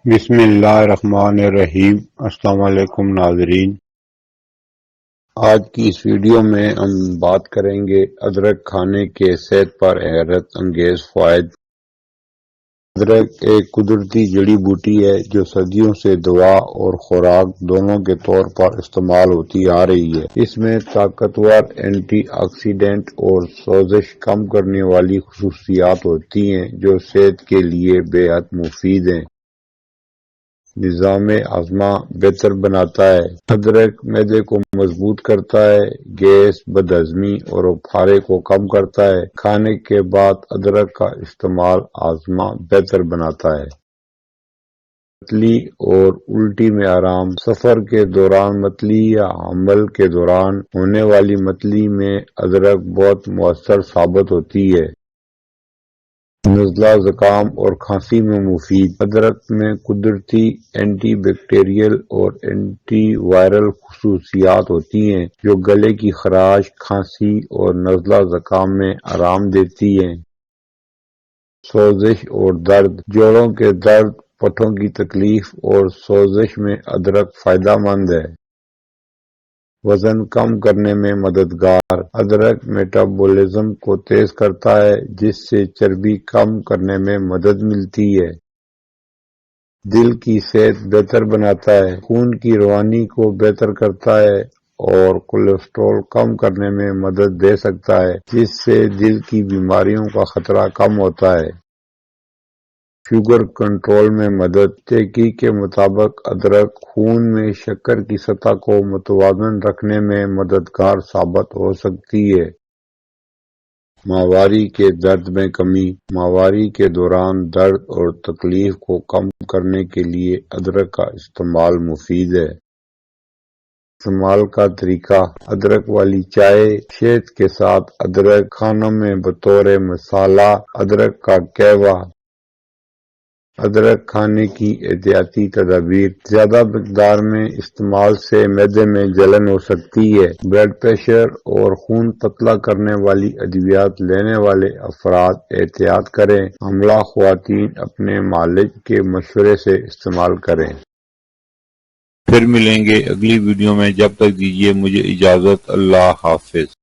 بسم اللہ الرحمن الرحیم۔ السلام علیکم ناظرین، آج کی اس ویڈیو میں ہم بات کریں گے ادرک کھانے کے صحت پر حیرت انگیز فوائد۔ ادرک ایک قدرتی جڑی بوٹی ہے جو صدیوں سے دوا اور خوراک دونوں کے طور پر استعمال ہوتی آ رہی ہے۔ اس میں طاقتور اینٹی آکسیڈنٹ اور سوزش کم کرنے والی خصوصیات ہوتی ہیں جو صحت کے لیے بے حد مفید ہیں۔ نظام ہاضمہ بہتر بناتا ہے۔ ادرک معدے کو مضبوط کرتا ہے، گیس، بدہضمی اور ابخارے کو کم کرتا ہے۔ کھانے کے بعد ادرک کا استعمال ہاضمہ بہتر بناتا ہے۔ متلی اور الٹی میں آرام۔ سفر کے دوران متلی یا حمل کے دوران ہونے والی متلی میں ادرک بہت مؤثر ثابت ہوتی ہے۔ نزلہ، زکام اور کھانسی میں مفید۔ ادرک میں قدرتی اینٹی بیکٹیریل اور اینٹی وائرل خصوصیات ہوتی ہیں جو گلے کی خراش، کھانسی اور نزلہ زکام میں آرام دیتی ہیں۔ سوزش اور درد۔ جوڑوں کے درد، پٹھوں کی تکلیف اور سوزش میں ادرک فائدہ مند ہے۔ وزن کم کرنے میں مددگار۔ ادرک میٹابولزم کو تیز کرتا ہے جس سے چربی کم کرنے میں مدد ملتی ہے۔ دل کی صحت بہتر بناتا ہے۔ خون کی روانی کو بہتر کرتا ہے اور کولیسٹرول کم کرنے میں مدد دے سکتا ہے جس سے دل کی بیماریوں کا خطرہ کم ہوتا ہے۔ شوگر کنٹرول میں مدد۔ تحقیق کے مطابق ادرک خون میں شکر کی سطح کو متوازن رکھنے میں مددگار ثابت ہو سکتی ہے۔ ماہواری کے درد میں کمی۔ ماہواری کے دوران درد اور تکلیف کو کم کرنے کے لیے ادرک کا استعمال مفید ہے۔ استعمال کا طریقہ۔ ادرک والی چائے۔ شہد کے ساتھ ادرک۔ کھانوں میں بطور مسالہ ادرک کا قہوہ۔ ادرک کھانے کی احتیاطی تدابیر۔ زیادہ مقدار میں استعمال سے معدے میں جلن ہو سکتی ہے۔ بلڈ پریشر اور خون پتلا کرنے والی ادویات لینے والے افراد احتیاط کریں۔ حاملہ خواتین اپنے معالج کے مشورے سے استعمال کریں۔ پھر ملیں گے اگلی ویڈیو میں، جب تک دیجیے مجھے اجازت۔ اللہ حافظ۔